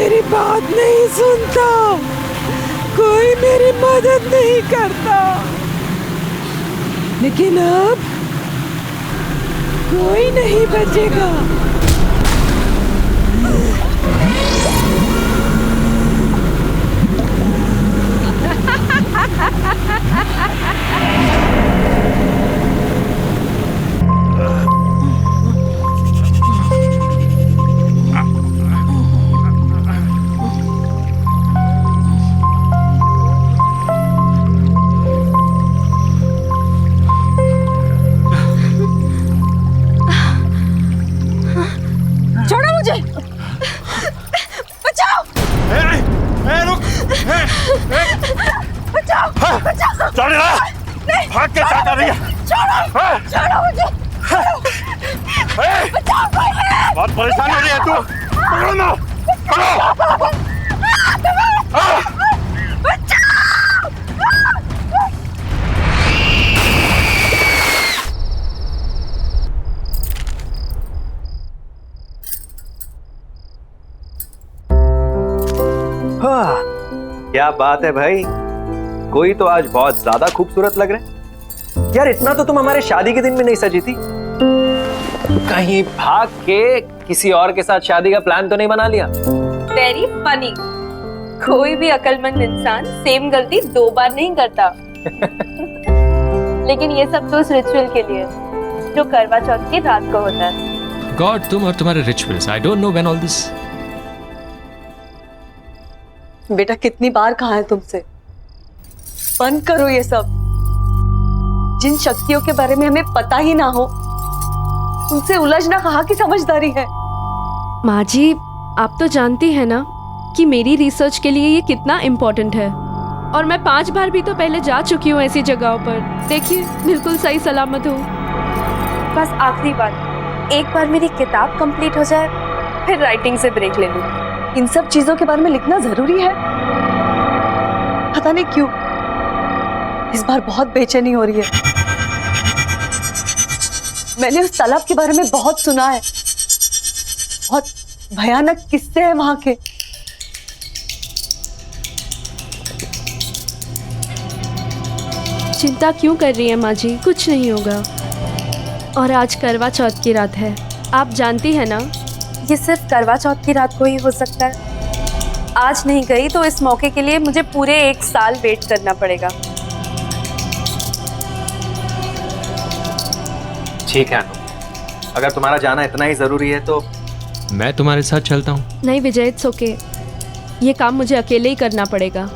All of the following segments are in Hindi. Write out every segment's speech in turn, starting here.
मेरी बात नहीं सुनता, कोई मेरी मदद नहीं करता। लेकिन अब कोई नहीं बचेगा। भाग के क्या कर रही है? छोड़ो मुझे। बहुत परेशान हो रही है तू। पकड़ो ना, पकड़ो। क्या बात है भाई, कोई तो आज बहुत ज्यादा खूबसूरत लग रहे हैं। यार इतना तो तुम हमारे शादी के दिन में नहीं सजी थी। कहीं भाग के किसी और के साथ शादी का प्लान तो नहीं बना लिया? Very funny. कोई भी अक्लमंद इंसान सेम गलती 2 बार नहीं करता। लेकिन ये सब तो उस रिचुअल के लिए जो करवा चौथ की रात को होता है। गॉड, तुम और तुम्हारे rituals, I don't know when all this. बेटा कितनी बार कहा है तुमसे, बंद करो ये सब। जिन शक्तियों के बारे में हमें पता ही ना हो उनसे उलझना कहाँ की समझदारी है। माँ जी, आप तो जानती है ना कि मेरी रिसर्च के लिए ये कितना इम्पोर्टेंट है, और मैं 5 बार भी तो पहले जा चुकी हूँ ऐसी जगहों पर। देखिए, बिल्कुल सही सलामत हूँ। बस आखिरी बार, एक बार मेरी किताब कंप्लीट हो जाए, फिर राइटिंग से ब्रेक ले लूँ। इन सब चीजों के बारे में लिखना जरूरी है? पता नहीं क्यों इस बार बहुत बेचैनी हो रही है। मैंने उस तालाब के बारे में बहुत सुना है, बहुत भयानक किस्से हैं वहां के। चिंता क्यों कर रही है माँ जी, कुछ नहीं होगा। और आज करवा चौथ की रात है, आप जानती है ना। ये सिर्फ करवा चौथ की रात को ही हो सकता है। आज नहीं गई तो इस मौके के लिए मुझे पूरे 1 साल वेट करना पड़ेगा। ठीक है अनु, अगर तुम्हारा जाना इतना ही जरूरी है तो मैं तुम्हारे साथ चलता हूँ। नहीं विजय, इट्स ओके। ये काम मुझे अकेले ही करना पड़ेगा।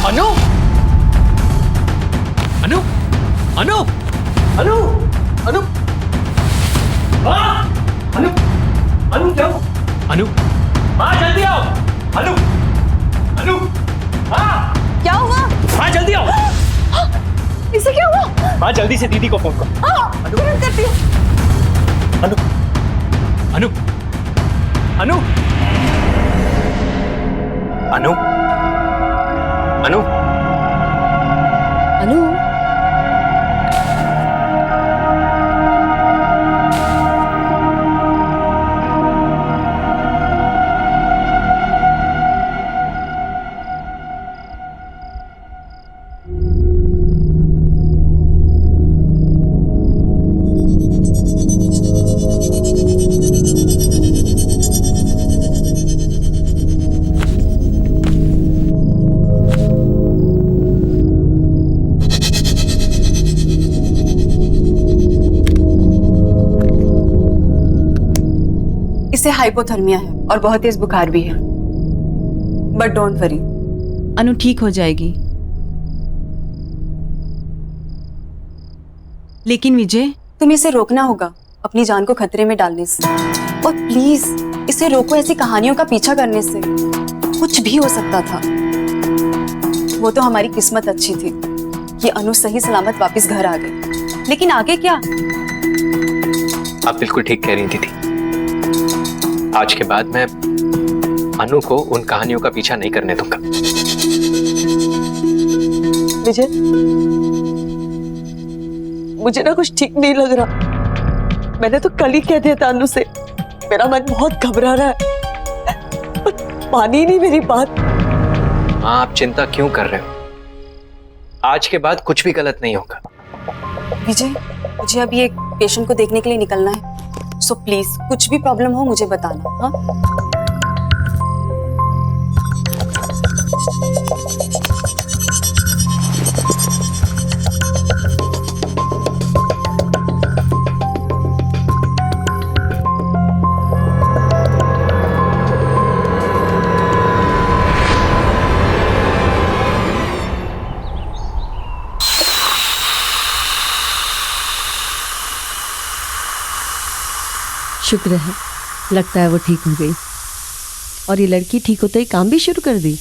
अनु अनु अनु अनु अनु हाँ अनु अनु क्या हुआ? अनु हाँ जल्दी आओ अनु अनु हाँ क्या हुआ? हाँ जल्दी आओ इसे क्या हुआ? हाँ जल्दी से दीदी को फोन करो। हाँ, तुरंत करती हूँ। अनु अनु अनु अनु अनु अनु इसे हाइपोथर्मिया है और बहुत तेज बुखार भी है, बट डोंट वरी, अनु ठीक हो जाएगी। लेकिन विजय, तुम्हें इसे रोकना होगा अपनी जान को खतरे में डालने से, और प्लीज इसे रोको ऐसी कहानियों का पीछा करने से। कुछ भी हो सकता था। वो तो हमारी किस्मत अच्छी थी कि अनु सही सलामत वापस घर आ गई, लेकिन आगे क्या? आप बिल्कुल ठीक कह रही थी। आज के बाद मैं अनु को उन कहानियों का पीछा नहीं करने दूंगा। विजय, मुझे ना कुछ ठीक नहीं लग रहा। मैंने तो कल ही कह दिया था अनु से, मेरा मन बहुत घबरा रहा है, पर मानी नहीं मेरी बात। हाँ, आप चिंता क्यों कर रहे हो? आज के बाद कुछ भी गलत नहीं होगा। विजय, मुझे अभी एक पेशेंट को देखने के लिए निकलना है, सो प्लीज कुछ भी प्रॉब्लम हो मुझे बताना। हाँ, शुक्र है, लगता है वो ठीक हो गई। और ये लड़की ठीक होते ही काम भी शुरू कर दी।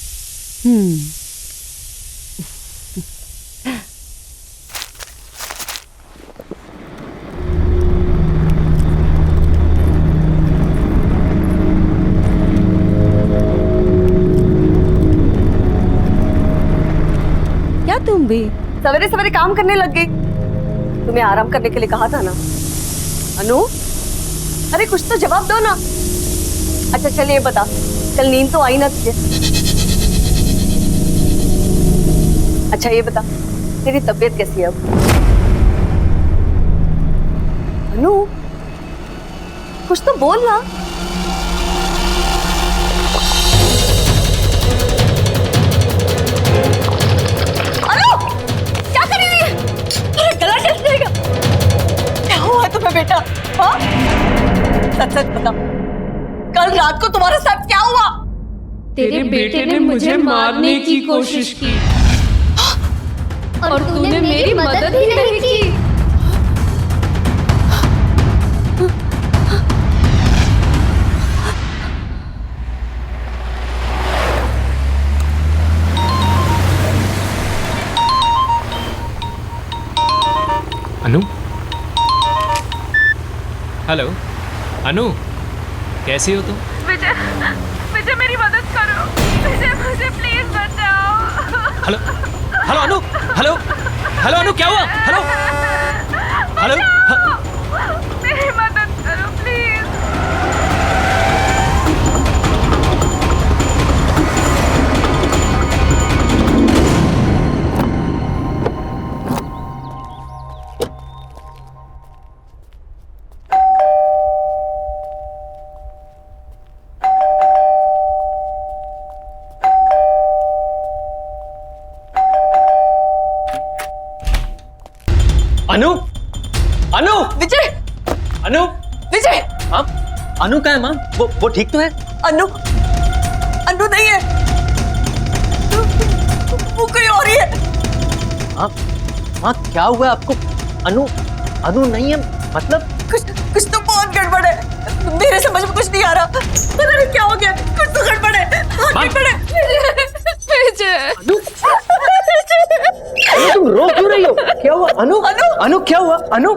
क्या तुम भी सवेरे सवेरे काम करने लग गई? तुम्हें आराम करने के लिए कहा था ना। अनु, अरे कुछ तो जवाब दो ना। अच्छा चल ये बता, कल नींद तो आई ना तुझे? अच्छा ये बता, तेरी तबीयत कैसी है अब? अनु, कुछ तो बोल ना। अनु, क्या कर रही है? अरे गला कैसे जाएगा? क्या हुआ तुम्हें बेटा? हाँ? सच सच बता, कल रात को तुम्हारे साथ क्या हुआ? तेरे बेटे ने मुझे मारने की कोशिश की और तूने मेरी मदद ही नहीं की। अनु, हेलो अनु, कैसी हो तुम? विजय, विजय मेरी मदद करो। विजय मुझे प्लीज बचाओ। हेलो हेलो अनु, हेलो हेलो अनु, क्या हुआ? हेलो हेलो मेरी मदद करो प्लीज। अनु, अनु, विजय, अनु, विजय, हाँ, अनु का है माँ? वो ठीक तो है? अनु, अनु नहीं है, वो कोई माँ क्या हुआ आपको? अनु अनु नहीं है मतलब? कुछ तो बहुत गड़बड़ है, मेरे समझ में कुछ नहीं आ रहा, पता नहीं क्या हो गया, कुछ तो गड़बड़ है, बहुत गड़बड़ है। अनु तुम रो क्यों रही हो? क्या हुआ अनु? अनु क्या हुआ अनु?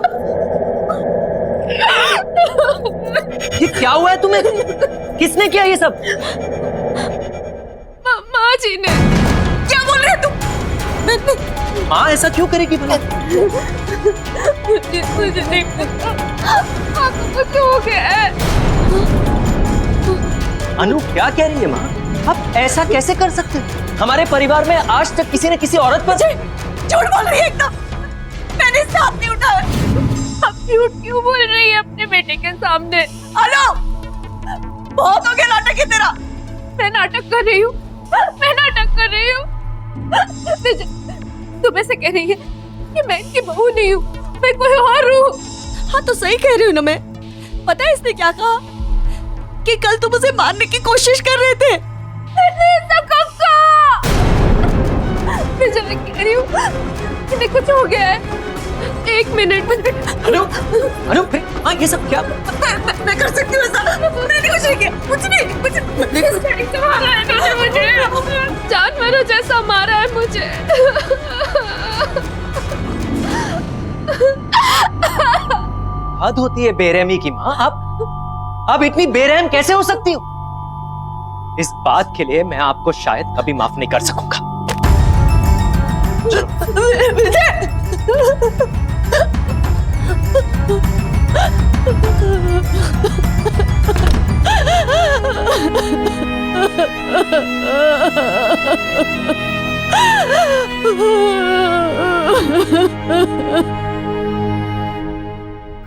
ये क्या हुआ है तुम्हें? किसने किया ये सब? माँ जी ने। क्या बोल रहे हो तुम? माँ ऐसा क्यों करेगी भला? मुझे नहीं पता, आपको कुछ हो गया है। अनु क्या कह रही है माँ? आप ऐसा कैसे कर सकते हो? हमारे परिवार में आज तक किसी ने किसी औरत पर झूठ बोल रही है एकदम, मैंने इससे हाथ नहीं उठाया। आप झूठ क्यों बोल रही है अपने बेटे के सामने? हेलो, बहुत हो गया नाटक है तेरा। मैं नाटक कर रही हूँ, मैं नाटक कर रही हूँ। तुम ऐसे कह रही है कि मैं इनकी बहू नहीं हूँ, मैं कोई और हूँ। हाँ तो सही कह रही हूँ ना मैं। पता है इसने क्या कहा? कि कल तुम उसे मारने की कोशिश कर रहे थे। ऐसा कब कहा? मैं जब कह रही हूँ कि कुछ हो गया है। एक मिनट। अनु अनु हाँ ये सब क्या? मैं कर सकती हूँ ऐसा? मैंने कुछ नहीं किया, कुछ नहीं। मारा है इन्होंने मुझे, जानवरों जैसा मारा है मुझे। हद होती है बेरहमी की माँ। आप इतनी बेरहम कैसे हो सकती हो? इस बात के लिए मैं आपको शायद कभी माफ नहीं कर सकूंगा।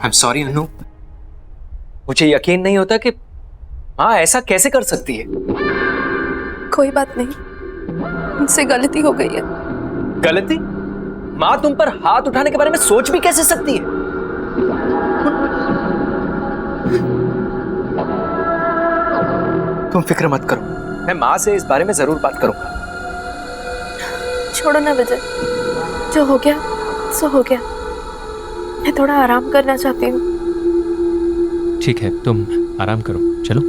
I'm sorry अनु, मुझे यकीन नहीं होता कि माँ ऐसा कैसे कर सकती है। कोई बात नहीं, मुझसे गलती हो गई है। गलती? माँ तुम पर हाथ उठाने के बारे में सोच भी कैसे सकती है? तुम फिक्र मत करो, मैं माँ से इस बारे में जरूर बात करूंगा। छोड़ो ना विजय, जो हो गया सो हो गया। मैं थोड़ा आराम करना चाहती हूँ। ठीक है, तुम आराम करो, चलो।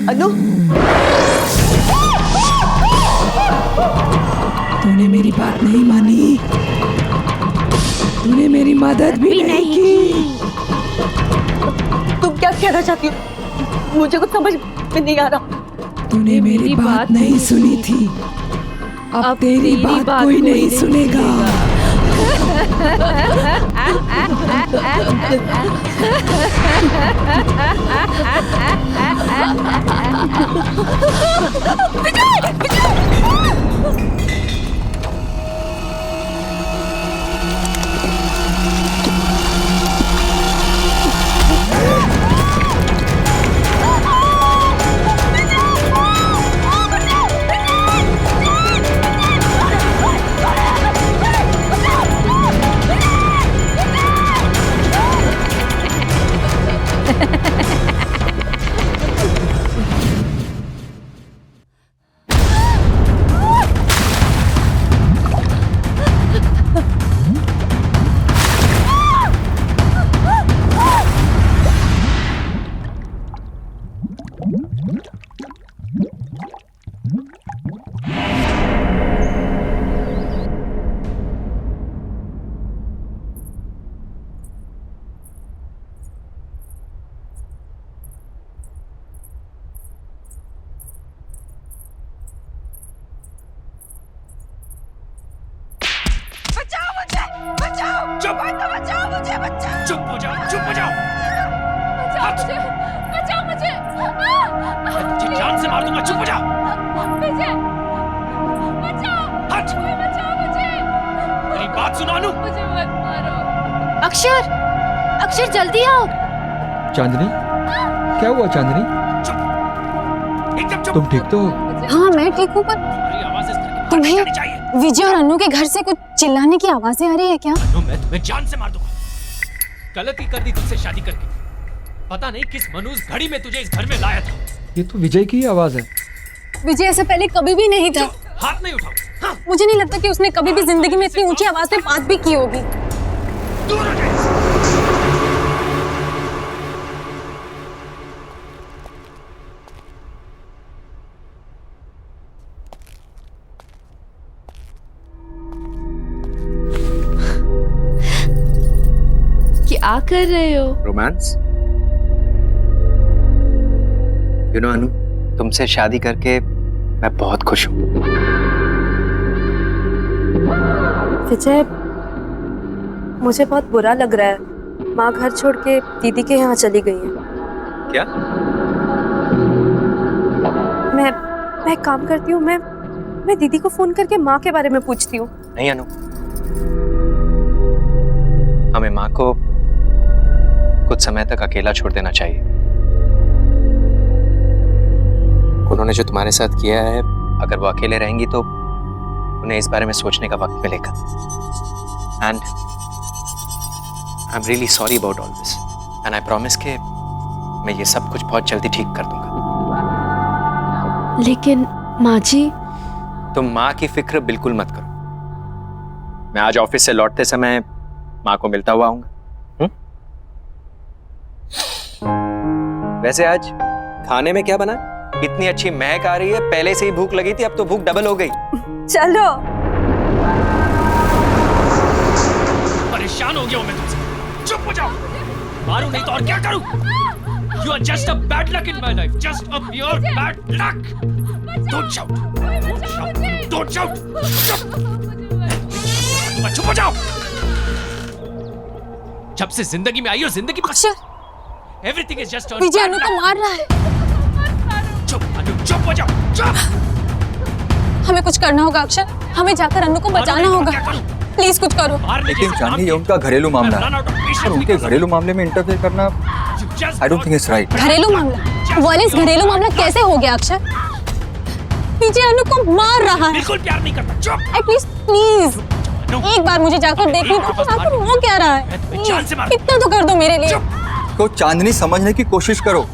अनु, तूने मेरी बात नहीं मानी, तूने मेरी मदद भी नहीं की। तुम क्या कहना चाहती हो? मुझे कुछ समझ में नहीं आ रहा। तूने मेरी बात नहीं सुनी थी, अब तेरी बात कोई नहीं सुनेगा। चुप हो जाओ, चुप हो जाओ। बचाओ मुझे। तुझे जान से मार दूंगा, चुप हो जाओ। विजय, बचाओ। हट। बचाओ मुझे। मेरी बात सुनो अनु। मुझे मत मारो। अक्षर, अक्षर जल्दी आओ। चांदनी, क्या हुआ चांदनी? चुप, एकदम चुप। तुम ठीक तो हो? हाँ मैं ठीक हूँ, पर तुम्हारी आवाज़ इस घर के बाहर तुम्हें नहीं जानी चाहिए। विजय और अनु के घर से कुछ चिल्लाने की आवाजें आ रही है क्या? अनु, मैं तुम्हें जान से मार दूंगा। गलती कर दी तुझसे शादी करके। पता नहीं किस मनुष्य घड़ी में तुझे इस घर में लाया था। ये तो विजय की ही आवाज है। विजय ऐसे पहले कभी भी नहीं था। हाथ नहीं उठाओ। हाँ, मुझे नहीं लगता कि उसने कभी भी जिंदगी में इतनी ऊंची आवाज में बात भी की होगी। दूर हो जाए। क्या कर रहे हो? रोमांस। यू नो अनु, तुमसे शादी करके मैं बहुत खुश हूँ। विजय, मुझे बहुत बुरा लग रहा है। माँ घर छोड़ के दीदी के यहाँ चली गई है। क्या? मैं एक काम करती हूँ, मैं दीदी को फोन करके माँ के बारे में पूछती हूँ। नहीं अनु, हमें माँ को कुछ समय तक अकेला छोड़ देना चाहिए। उन्होंने जो तुम्हारे साथ किया है, अगर वो अकेले रहेंगी तो उन्हें इस बारे में सोचने का वक्त मिलेगा। And I am really sorry about all this, and I promise कि मैं ये सब कुछ बहुत जल्दी ठीक कर दूंगा। लेकिन माँ जी, तुम माँ की फिक्र बिल्कुल मत करो। मैं आज ऑफिस से लौटते समय माँ को मिलता हुआ आऊंगा। वैसे आज खाने में क्या बना? इतनी अच्छी महक आ रही है, पहले से ही भूख लगी थी, अब तो भूख डबल हो गई। चलो। परेशान हो गया हूं मैं तुमसे। चुप हो जाओ। मारूं नहीं तो और क्या करूं? You are just a bad luck in my life. Just a pure bad luck. Don't shout. Don't shout. Don't shout. चुप हो जाओ। जब से जिंदगी में आई हो, जिंदगी में अक्षर, everything is just a Vijay bad अनु को luck. मार रहा है। चुप अनु, चुप हो जाओ। चुप। हमें कुछ करना होगा अक्षर, हमें जाकर अनु को बचाना होगा। प्लीज कुछ करो। लेकिन चांदनी, ये उनका घरेलू मामला है और उनके घरेलू मामले में इंटरफेयर करना I don't think it's right. घरेलू मामला? वायलेंस घरेलू मामला कैसे हो गया अक्षर? विजय अनु को मार रहा है। बिल्कुल प्यार नहीं करता। चुप। एटलीस्ट प्लीज एक बार मुझे जाकर देखने दो कि आखिर वो क्या रहा है। प्लीज, इतना तो कर दो मेरे लिए। तो चांदनी, समझने की कोशिश करो,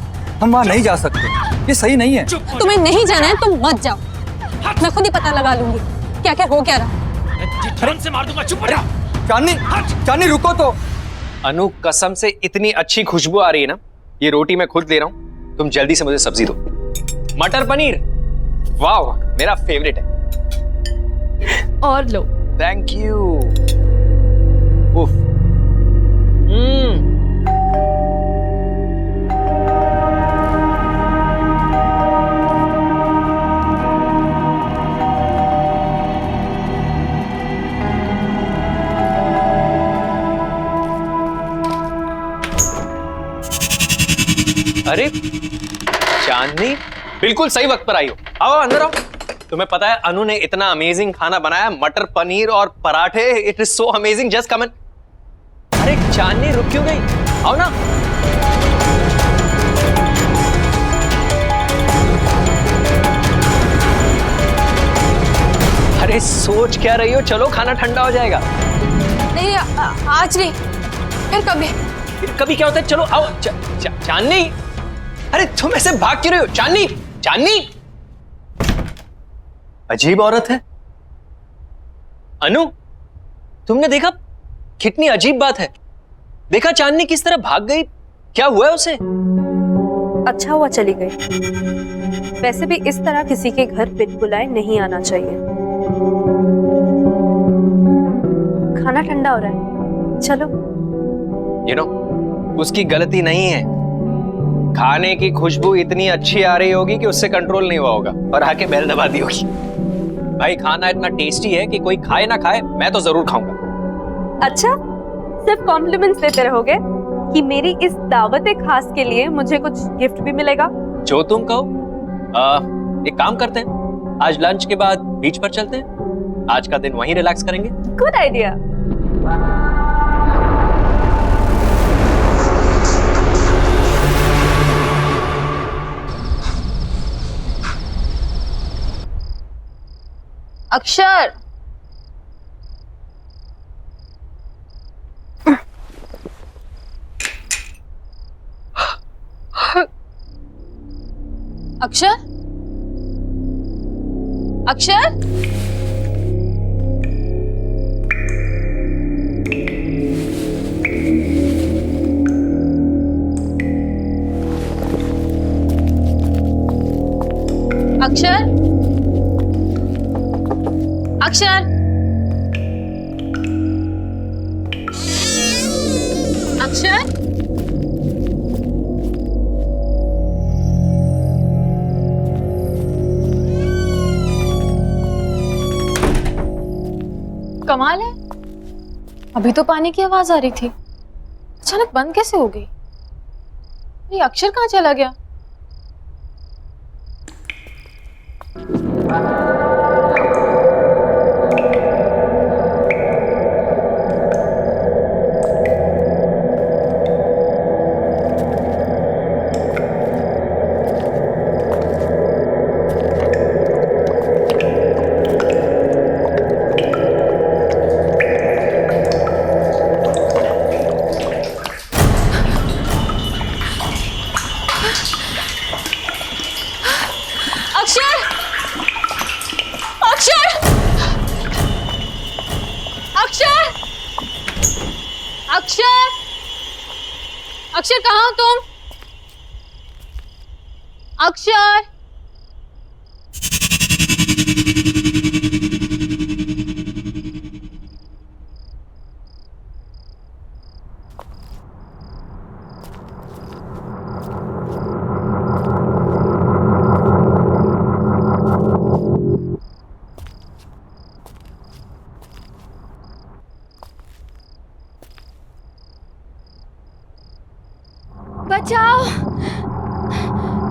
हम वहाँ नहीं जा सकते, ये सही नहीं है। तुम्हें नहीं जाना है तुम मत जाओ, मैं खुद ही पता लगा लूंगी क्या क्या हो क्या रहा। जान से मार दूंगा। चुप हो जाओ। चांदनी, चांदनी रुको तो। अनु कसम से इतनी अच्छी खुशबू आ रही है ना, ये रोटी मैं खुद ले रहा हूं, तुम जल्दी से मुझे सब्जी दो। मटर पनीर, वाह मेरा फेवरेट है। और लो। Thank you. उफ। अरे चांदनी, बिल्कुल सही वक्त पर आई हो। आओ अंदर आओ। तुम्हें पता है अनु ने इतना अमेजिंग खाना बनाया, मटर पनीर और पराठे। It is so amazing, just come in. अरे चांदनी रुक क्यों गई? आओ ना। अरे सोच क्या रही हो? चलो खाना ठंडा हो जाएगा। नहीं आज नहीं, फिर कभी। फिर कभी क्या होता है? चलो आओ। चांदनी, अरे तुम ऐसे भाग क्यों रही हो? चांदनी, चांदनी, अजीब औरत है। अनु, तुमने देखा? कितनी अजीब बात है। देखा चांदनी किस तरह भाग गई? क्या हुआ है उसे? अच्छा हुआ चली गई। वैसे भी इस तरह किसी के घर बिन बुलाए नहीं आना चाहिए। खाना ठंडा हो रहा है, चलो। You know, उसकी गलती नहीं है। खाने की खुशबू इतनी अच्छी आ रही होगी कि उससे कंट्रोल नहीं हुआ होगा और आके बेल दबा दी होगी। भाई खाना इतना टेस्टी है कि कोई खाए ना खाए, मैं तो जरूर खाऊंगा। अच्छा, सिर्फ कॉम्प्लीमेंट्स देते रहोगे कि मेरी इस दावत खास के लिए मुझे कुछ गिफ्ट भी मिलेगा? जो तुम कहो। एक काम करते हैं, आज लंच के बाद बीच पर चलते हैं। आज का दिन वहीं रिलैक्स करेंगे। Good idea. अक्षर, अक्षर, अक्षर, अक्षर, अक्षर, अक्षर, कमाल है, अभी तो पानी की आवाज आ रही थी, अचानक बंद कैसे हो गई? ये अक्षर कहाँ चला गया? अक्षर, अक्षर कहाँ हो तुम? अक्षर, बचाओ,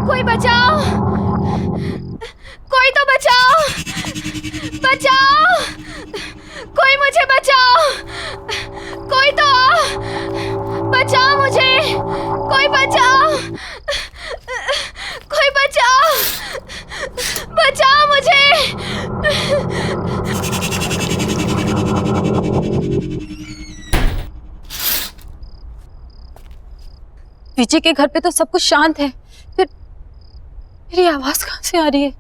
कोई बचाओ, कोई तो बचाओ, बचाओ, कोई मुझे बचाओ, कोई तो बचाओ मुझे, कोई बचाओ, कोई बचाओ, बचाओ मुझे। विजय के घर पे तो सब कुछ शांत है, फिर मेरी आवाज कहाँ से आ रही है?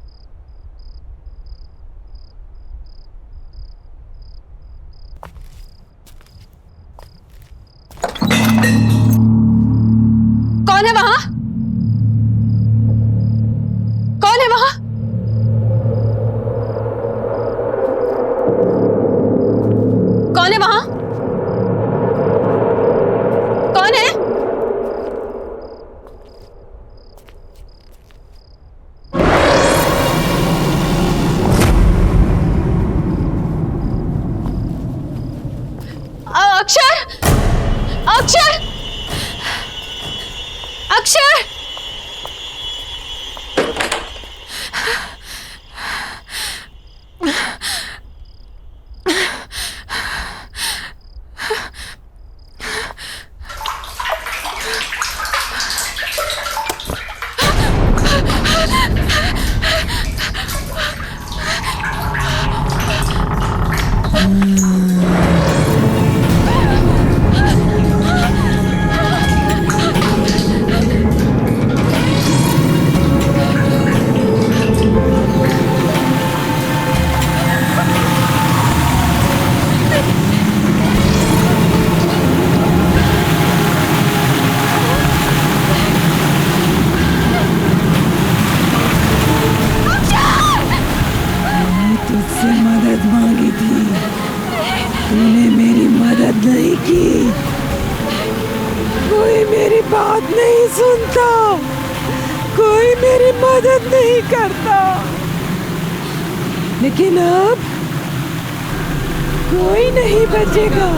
कौन है वहां? कौन है वहां? कौन है वहां? कौन है? अक्षर! अक्षर! अक्षर! तुझसे मदद मांगी थी, तूने मेरी मदद नहीं की। कोई मेरी बात नहीं सुनता, कोई मेरी मदद नहीं करता। लेकिन अब कोई नहीं बचेगा।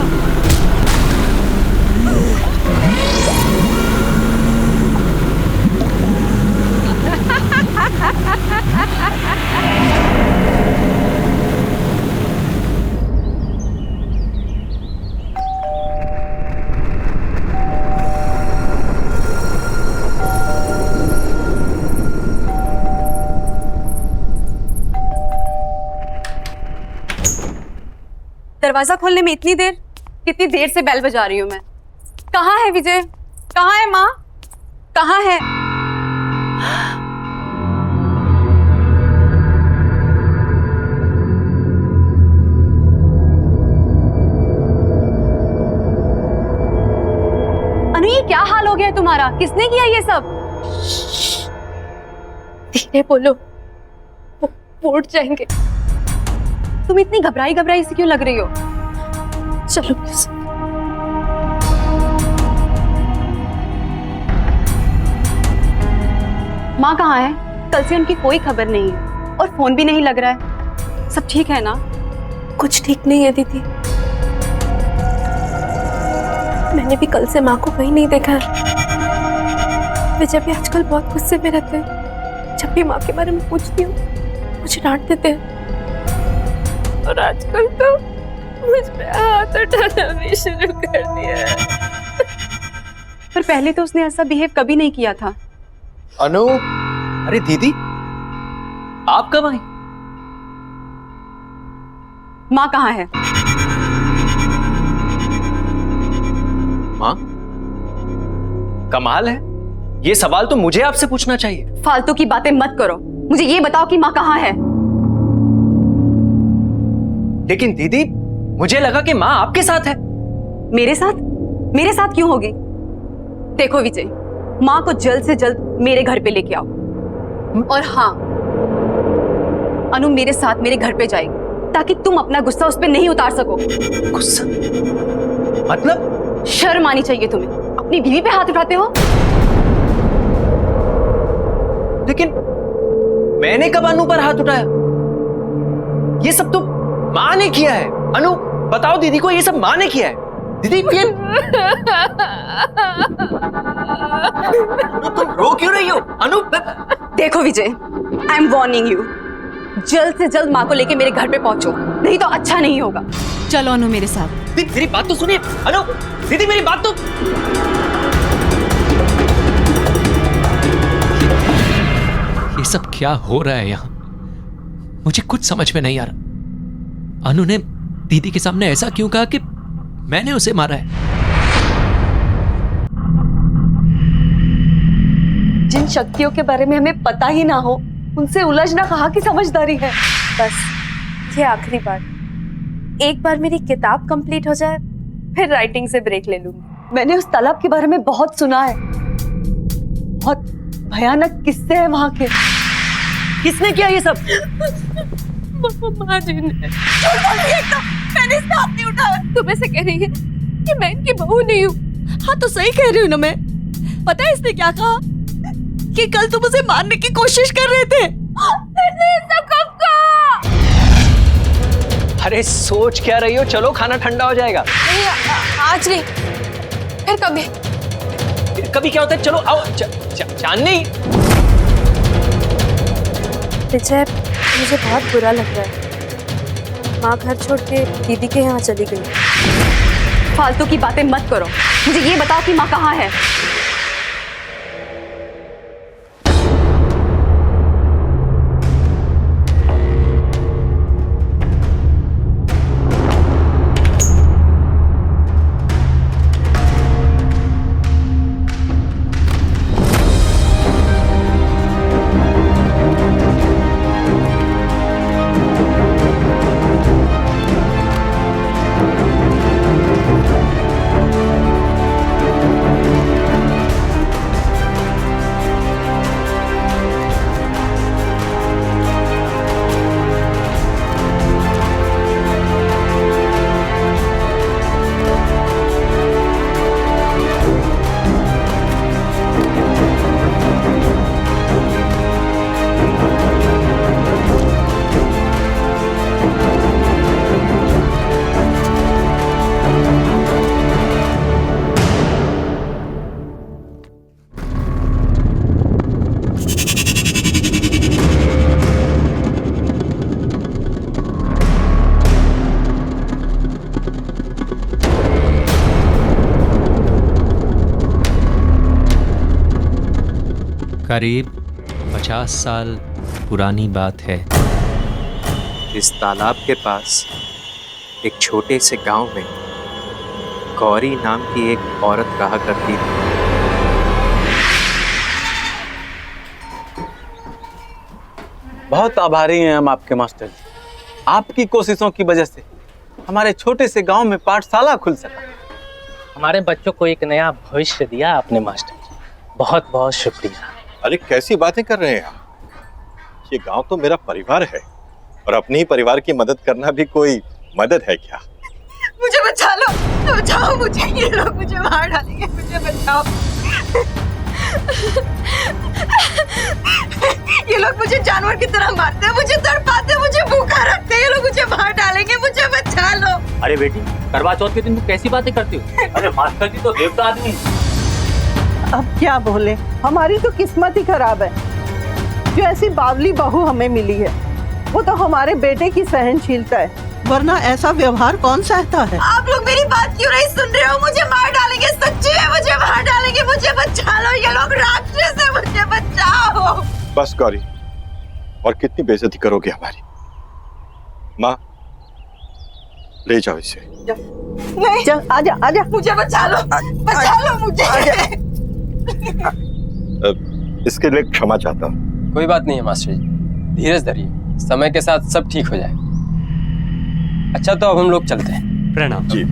दरवाजा खोलने में इतनी देर? कितनी देर से बेल बजा रही हूँ मैं। कहाँ है विजय? कहाँ है माँ? कहाँ है? अनु, ये क्या हाल हो गया है तुम्हारा? किसने किया ये सब? धीरे बोलो, वो उठ जाएंगे। तुम इतनी घबराई घबराई से क्यों लग रही हो? चलो प्लीज। माँ कहाँ है? कल से उनकी कोई खबर नहीं है और फोन भी नहीं लग रहा है। सब ठीक है ना? कुछ ठीक नहीं है दीदी। मैंने भी कल से माँ को कहीं नहीं देखा है। विजय भी आजकल बहुत गुस्से में रहते हैं। जब भी माँ के बारे में पूछती हूँ मुझे डांट देते हैं, और आजकल तो मुझ पे हाथ उठाना भी शुरू कर दिया है। पर पहले तो उसने ऐसा बिहेव कभी नहीं किया था। अनु, अरे दीदी, आप कब आई? माँ कहाँ है? माँ? कमाल है, ये सवाल तो मुझे आपसे पूछना चाहिए। फालतू की बातें मत करो, मुझे ये बताओ कि माँ कहाँ है? लेकिन दीदी, मुझे लगा कि माँ आपके साथ है। मेरे साथ? मेरे साथ क्यों होगी? देखो विजय, माँ को जल्द से जल्द मेरे घर पे लेके आओ। और हाँ, अनु मेरे साथ मेरे घर पे जाएगी ताकि तुम अपना गुस्सा उस पे नहीं उतार सको। गुस्सा? मतलब? शर्म आनी चाहिए तुम्हें, अपनी बीवी पे हाथ उठाते हो। लेकिन मैंने कब अनु पर हाथ उठाया? ये सब तो माँ ने किया है। अनु, बताओ दीदी को, ये सब माँ ने किया है। दीदी ये तुम रो क्यों रही हो? अनु, देखो विजय, आई एम वार्निंग यू, जल्द से जल्द माँ को लेके मेरे घर पे पहुंचो, नहीं तो अच्छा नहीं होगा। चलो अनु मेरे साथ। दीदी मेरी बात तो सुनिए। अनु, दीदी मेरी बात तो। ये सब क्या हो रहा है यहाँ? मुझे कुछ समझ में नहीं आ रहा। अनु ने दीदी के सामने ऐसा क्यों कहा कि मैंने उसे मारा है? जिन शक्तियों के बारे में हमें पता ही ना हो, उनसे उलझना कहाँ की समझदारी है। बस ये आखिरी बार, एक बार मेरी किताब कंप्लीट हो जाए फिर राइटिंग से ब्रेक ले लूंगी। मैंने उस तालाब के बारे में बहुत सुना है। बहुत भयानक किस्से हैं वहां के। किसने किया ये सब? माँ जी ने। मैंने इसका हाथ नहीं उठाया। तुम ऐसे कह रही है कि मैं इनकी बहू नहीं हूँ? हाँ तो सही कह रही हूँ ना मैं। पता है इसने क्या कहा? कि कल तुम उसे मारने की कोशिश कर रहे थे। अरे सोच क्या रही हो? चलो खाना ठंडा हो जाएगा। नहीं, आज नहीं, फिर कभी। फिर कभी क्या होता है? चलो आओ। चांदनी, विजय, मुझे बहुत बुरा लग रहा है। माँ घर छोड़ के दीदी के यहाँ चली गई। फालतू की बातें मत करो। मुझे ये बताओ कि माँ कहाँ है? करीब 50 साल पुरानी बात है। इस तालाब के पास एक छोटे से गांव में गौरी नाम की एक औरत रहा करती थी। बहुत आभारी हैं हम आपके मास्टर जी। आपकी कोशिशों की वजह से हमारे छोटे से गांव में पाठशाला खुल सका। हमारे बच्चों को एक नया भविष्य दिया आपने मास्टर जी, बहुत बहुत शुक्रिया। अरे कैसी बातें कर रहे हैं आप? ये गांव तो मेरा परिवार है और अपने ही परिवार की मदद करना भी कोई मदद है क्या? मुझे बचा लो, बचाओ मुझे। ये लोग मुझे मार डालेंगे, मुझे बचाओ। ये लोग मुझे जानवर की तरह मारते हैं, मुझे तड़पाते हैं, मुझे भूखा रखते हैं। ये लोग मुझे मार डालेंगे, मुझे बचा लो। अरे बेटी, करवा चौथ के दिन तुम कैसी बातें करती हो? अरे मास्टर जी तो देवता आदमी है। अब क्या बोले, हमारी तो किस्मत ही खराब है जो ऐसी बावली बहू हमें मिली है। वो तो हमारे बेटे की सहनशीलता है, वरना ऐसा व्यवहार कौन सहता है? आप लोग मेरी बात क्यों नहीं सुन रहे हो? मुझे मार डालेंगे, सच्ची है, मुझे मार डालेंगे। मुझे बचा लो, ये लोग राक्षस है, मुझे बचाओ। बस गौरी, और कितनी बेइज्जती करोगे हमारी? माँ, ले जाओ इसे। नहीं, चल आजा आजा, मुझे बचा लो, बचा लो मुझे। इसके लिए क्षमा चाहता हूँ। कोई बात नहीं है मास्टर जी, धीरज धरिए, समय के साथ सब ठीक हो जाए। अच्छा तो अब हम लोग चलते हैं। प्रणाम जी।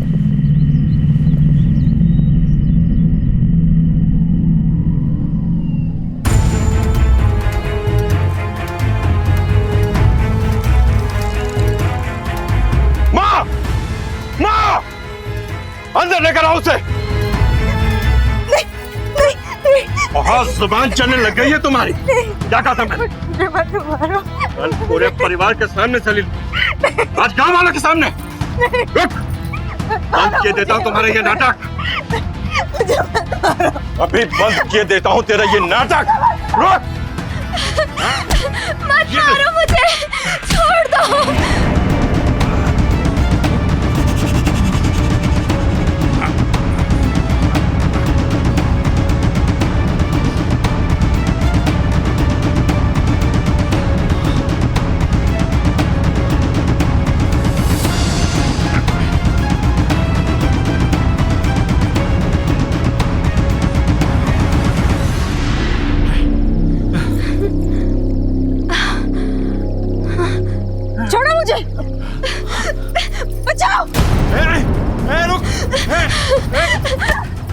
माँ, माँ, अंदर लेकर आओ उसे। बहुत जुबान चलने लग गई है तुम्हारी। क्या कहा था मैंने? कल पूरे परिवार के सामने चली, आज गांव वालों के सामने। रुक, बंद किए देता हूँ तुम्हारा ये नाटक। अभी बंद किए देता हूँ तेरा ये नाटक। रुक, मत मारो मुझे, छोड़ दो।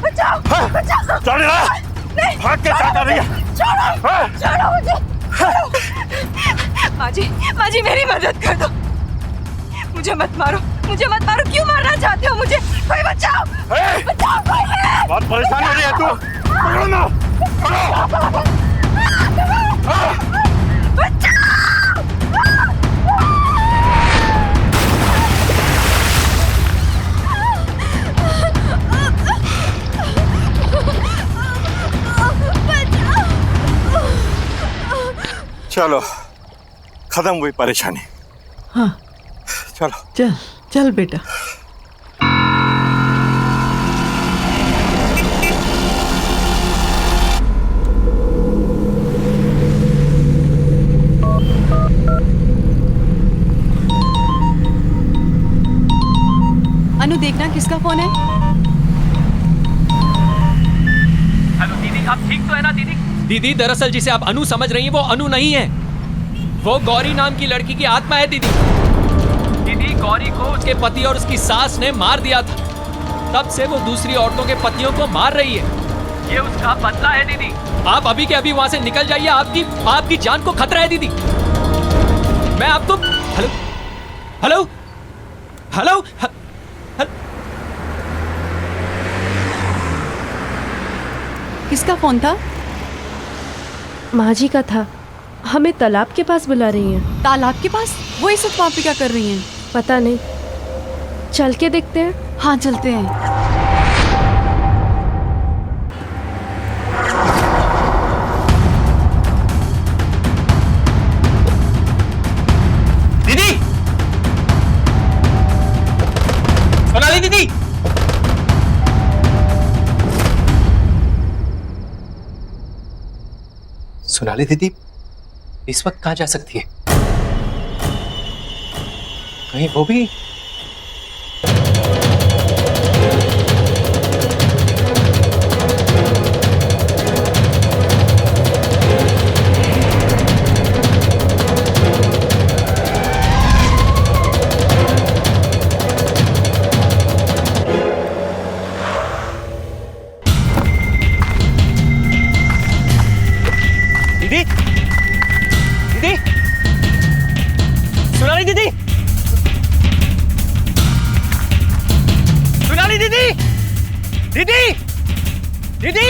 रुक, चल रहा भाग के क्या कर रही है? छोड़ो मुझे। माँ जी मेरी मदद कर दो। मुझे मत मारो, क्यों मारना चाहते हो मुझे? कोई बचाओ, बचाओ कोई। बहुत परेशान हो रही है तू। पकड़ो ना, पकड़ो। चलो खत्म हुई परेशानी। हाँ चलो चल चल बेटा। अनु देखना किसका फोन है। हेलो दीदी, आप ठीक तो है ना दीदी? दीदी दरअसल जिसे आप अनु समझ रही हैं वो अनु नहीं है, वो गौरी नाम की लड़की की आत्मा है दीदी। दीदी गौरी को उसके पति और उसकी सास ने मार दिया था, तब से वो दूसरी औरतों के पतियों को मार रही है। ये उसका बदला है दीदी। आप अभी के अभी वहां से निकल जाइए, आपकी जान को खतरा है दीदी। मैं आपको हेलो हेलो हेलो किसका फोन था? माँ जी का था। हमें तालाब के पास बुला रही हैं। तालाब के पास? वो इस वक्त वहाँ पे क्या कर रही हैं? पता नहीं, चल के देखते हैं। हाँ चलते हैं। दीदी, सोनाली दीदी, सोनाली दीदी इस वक्त कहाँ जा सकती है? कहीं वो भी दीदी, दीदी, सोनाली दीदी, सोनाली दीदी, दीदी, दीदी,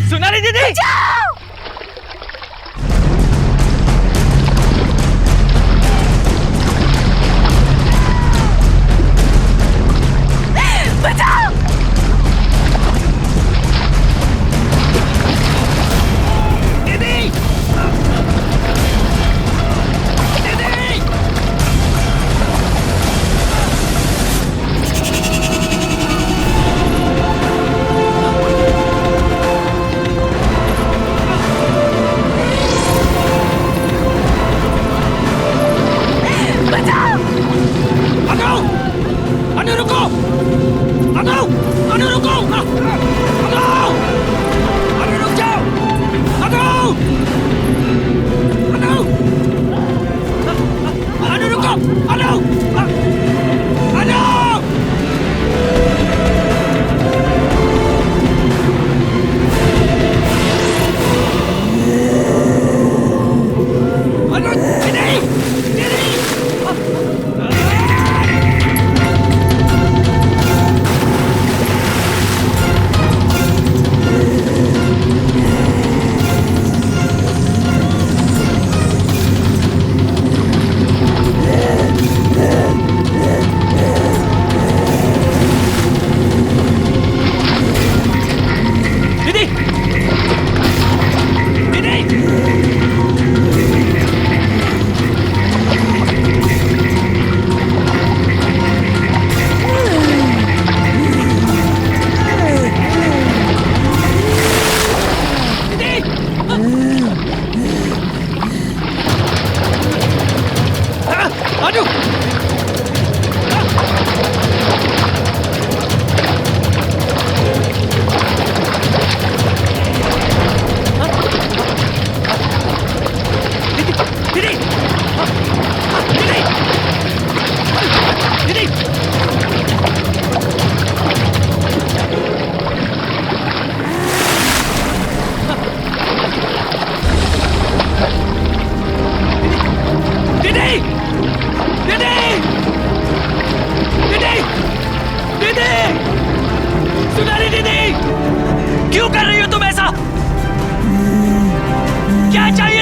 सोनाली दीदी, बचाओ। अनु रुको, अनु, अनु रुको, अनु, अनु रुक जाओ, अनु, अनु, अनु रुको, अनु, अनु, अनु, दीदी, दीदी।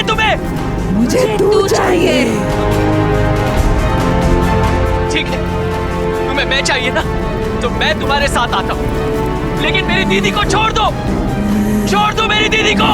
तुम्हें? मुझे तू चाहिए। ठीक है, तुम्हें मैं चाहिए ना, तो मैं तुम्हारे साथ आता हूँ, लेकिन मेरी दीदी को छोड़ दो, छोड़ दो मेरी दीदी को।